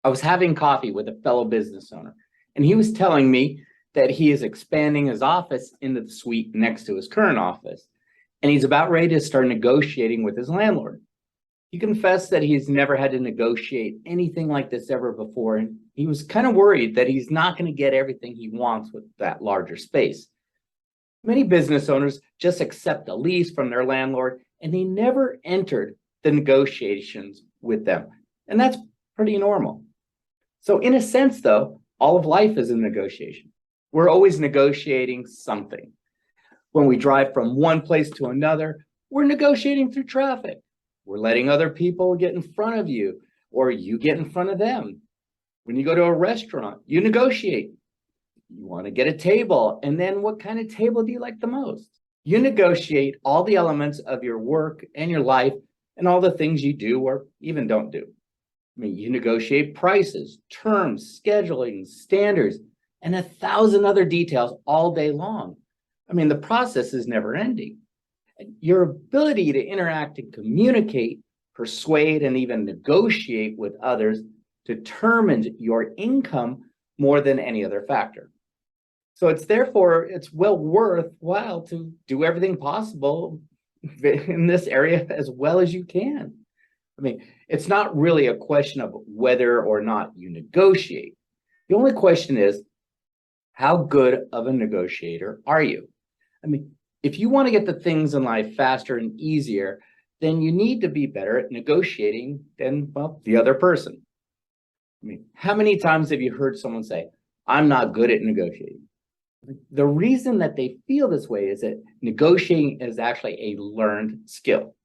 I was having coffee with a fellow business owner, and he was telling me that he is expanding his office into the suite next to his current office, and he's about ready to start negotiating with his landlord. He confessed that he's never had to negotiate anything like this ever before, and he was kind of worried that he's not going to get everything he wants with that larger space. Many business owners just accept a lease from their landlord and they never entered the negotiations with them. And that's pretty normal. So, in a sense, though, all of life is a negotiation. We're always negotiating something. When we drive from one place to another, we're negotiating through traffic. We're letting other people get in front of you, or you get in front of them. When you go to a restaurant, you negotiate. You want to get a table, and then what kind of table do you like the most? You negotiate all the elements of your work and your life and all the things you do or even don't do. I mean, you negotiate prices, terms, scheduling, standards, and 1,000 other details all day long. I mean, the process is never ending. Your ability to interact and communicate, persuade, and even negotiate with others determines your income more than any other factor. So it's well worthwhile to do everything possible in this area as well as you can. I mean, it's not really a question of whether or not you negotiate. The only question is, how good of a negotiator are you? I mean, if you want to get the things in life faster and easier, then you need to be better at negotiating than, well, the other person. I mean, how many times have you heard someone say, I'm not good at negotiating? The reason that they feel this way is that negotiating is actually a learned skill,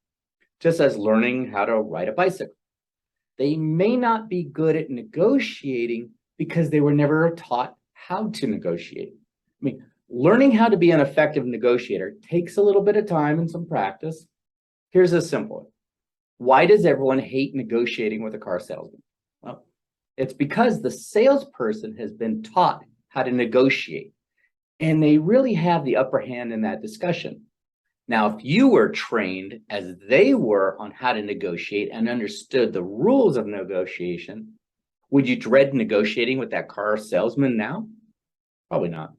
just as learning how to ride a bicycle. They may not be good at negotiating because they were never taught how to negotiate. I mean, learning how to be an effective negotiator takes a little bit of time and some practice. Here's a simple one. Why does everyone hate negotiating with a car salesman? Well, it's because the salesperson has been taught how to negotiate, and they really have the upper hand in that discussion. Now, if you were trained as they were on how to negotiate and understood the rules of negotiation, would you dread negotiating with that car salesman now? Probably not.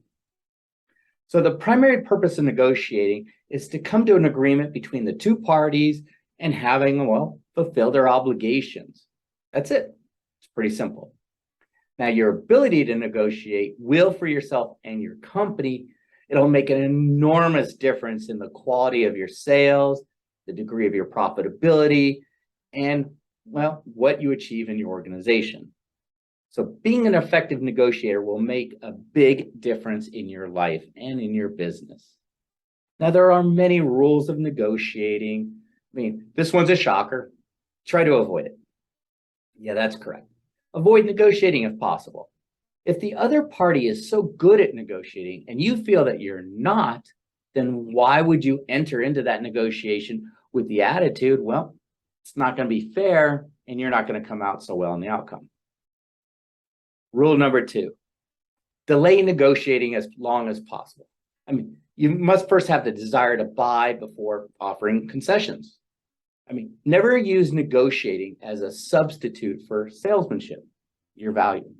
So the primary purpose of negotiating is to come to an agreement between the two parties and having, well, fulfill their obligations. That's it. It's pretty simple. Now, your ability to negotiate will, for yourself and your company, it'll make an enormous difference in the quality of your sales, the degree of your profitability, and, well, what you achieve in your organization. So being an effective negotiator will make a big difference in your life and in your business. Now, there are many rules of negotiating. I mean, this one's a shocker. Try to avoid it. Yeah, that's correct. Avoid negotiating if possible. If the other party is so good at negotiating and you feel that you're not, then why would you enter into that negotiation with the attitude, well, it's not going to be fair and you're not going to come out so well in the outcome? Rule number 2, delay negotiating as long as possible. I mean, you must first have the desire to buy before offering concessions. I mean, never use negotiating as a substitute for salesmanship, your value.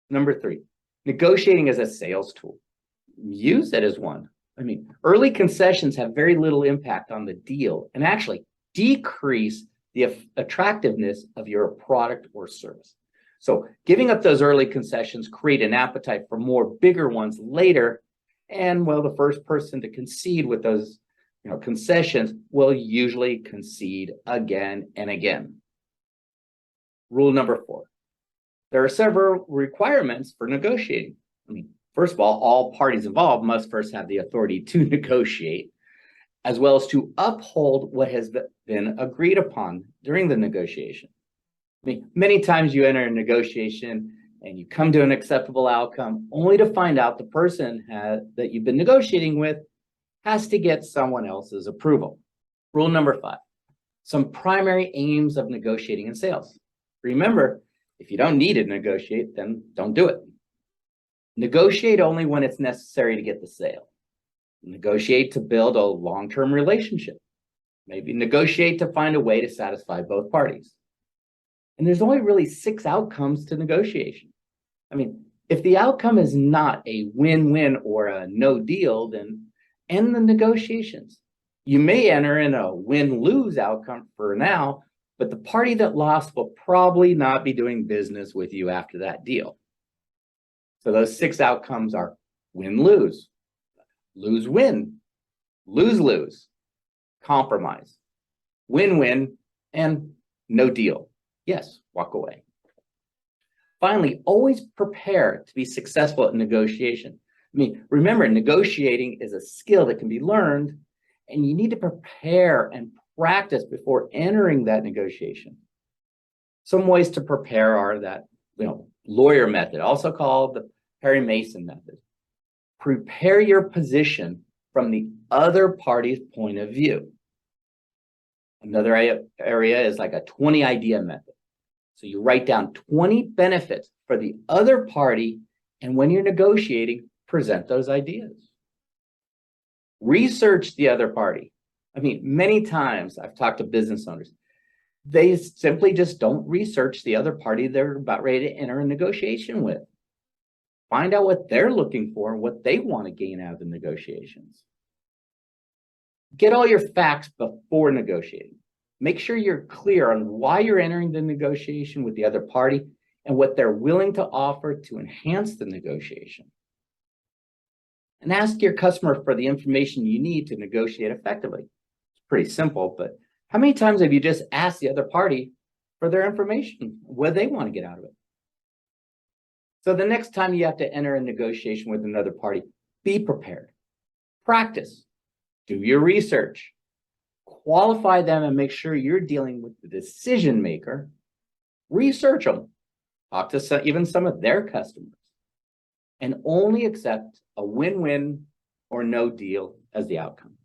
Number 3, negotiating as a sales tool. Use it as one. I mean, early concessions have very little impact on the deal and actually decrease the attractiveness of your product or service. So giving up those early concessions create an appetite for more bigger ones later. And, well, the first person to concede with those concessions will usually concede again and again. Rule number 4. There are several requirements for negotiating. I mean, first of all parties involved must first have the authority to negotiate, as well as to uphold what has been agreed upon during the negotiation. I mean, many times you enter a negotiation and you come to an acceptable outcome only to find out the person that you've been negotiating with has to get someone else's approval. Rule number 5, some primary aims of negotiating in sales. Remember, if you don't need to negotiate, then don't do it. Negotiate only when it's necessary to get the sale. Negotiate to build a long-term relationship. Maybe negotiate to find a way to satisfy both parties. And there's only really 6 outcomes to negotiation. I mean, if the outcome is not a win-win or a no deal, then end the negotiations. You may enter in a win-lose outcome for now, but the party that lost will probably not be doing business with you after that deal. So those 6 outcomes are win-lose, lose-win, lose-lose, compromise, win-win, and no deal. Yes, walk away. Finally, always prepare to be successful at negotiation. I mean, remember, negotiating is a skill that can be learned, and you need to prepare and practice before entering that negotiation. Some ways to prepare are that, lawyer method, also called the Perry Mason method. Prepare your position from the other party's point of view. Another area is like a 20 idea method. So you write down 20 benefits for the other party, and when you're negotiating, present those ideas. Research the other party. I mean, many times I've talked to business owners. They simply just don't research the other party they're about ready to enter a negotiation with. Find out what they're looking for and what they want to gain out of the negotiations. Get all your facts before negotiating. Make sure you're clear on why you're entering the negotiation with the other party and what they're willing to offer to enhance the negotiation. And ask your customer for the information you need to negotiate effectively. It's pretty simple, but how many times have you just asked the other party for their information, what they want to get out of it? So the next time you have to enter a negotiation with another party, be prepared. Practice. Do your research. Qualify them and make sure you're dealing with the decision maker. Research them. Talk to even some of their customers. And only accept a win-win or no deal as the outcome.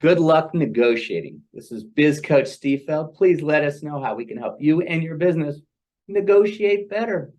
Good luck negotiating. This is Biz Coach Steve Feld. Please let us know how we can help you and your business negotiate better.